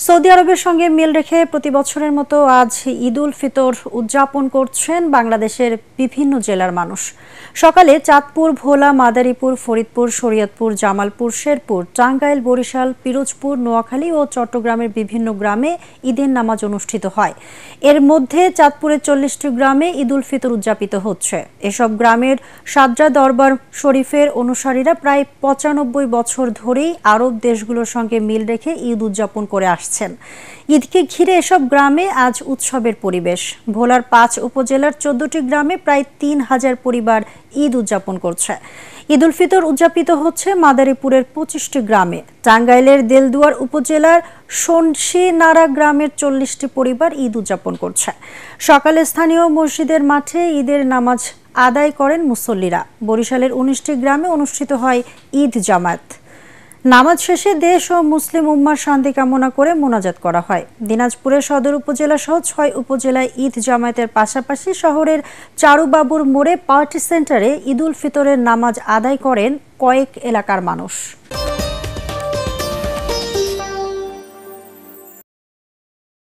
Saudi আরবের সঙ্গে মিল রেখে প্রতি বছরের মতো আজ ঈদ উল ফিতর উদযাপন করছেন বাংলাদেশের বিভিন্ন জেলার মানুষ। সকালে চাঁদপুর, ভোলা, মাদারীপুর, ফরিদপুর, শরীয়তপুর, জামালপুর, শেরপুর, টাঙ্গাইল, বরিশাল, পিরোজপুর, নোয়াখালী ও চট্টগ্রামের বিভিন্ন গ্রামে ঈদের নামাজ অনুষ্ঠিত হয়। এর মধ্যে চাঁদপুরের 40টি গ্রামে ঈদ উল ফিতর উদযাপিত হচ্ছে। এসব গ্রামের সাদরা দরবার শরীফের অনুসারীরা প্রায় 95 বছর ধরেই আরব দেশগুলোর সঙ্গে মিল রেখে ঈদ উদযাপন করে আসছেন। ঈদকে ঘিরে এসব গ্রামে আজ উৎসবের পরিবেশ। ভোলার 5 উপজেলার 14টি গ্রামে প্রায় 3000 পরিবার ঈদ উদযাপন করছে। ঈদ উল ফিতর উদযাপিত হচ্ছে মাদারীপুরের 25টি গ্রামে। টাঙ্গাইলের দেলদুয়ার উপজেলার সনসিনারা গ্রামের 40টি পরিবার ঈদ উদযাপন করছে। সকালে স্থানীয় মসজিদের মাঠে ঈদের নামাজ আদায় করেন মুসল্লিরা। বরিশালের 19টি গ্রামে অনুষ্ঠিত হয় ঈদ জামাত। নামাজ শেষে দেশ ও মুসলিম উম্মার শান্তি কামনা করে মোনাজাত করা হয়। দিনাজপুরের সদর উপজেলা সহ 6 উপজেলায় ঈদ জামায়াতের পাশাপাশি শহরের চারুবাবুর মোড়ে পার্টি সেন্টারে ঈদ উল ফিতরের নামাজ আদায় করেন কয়েক এলাকার মানুষ।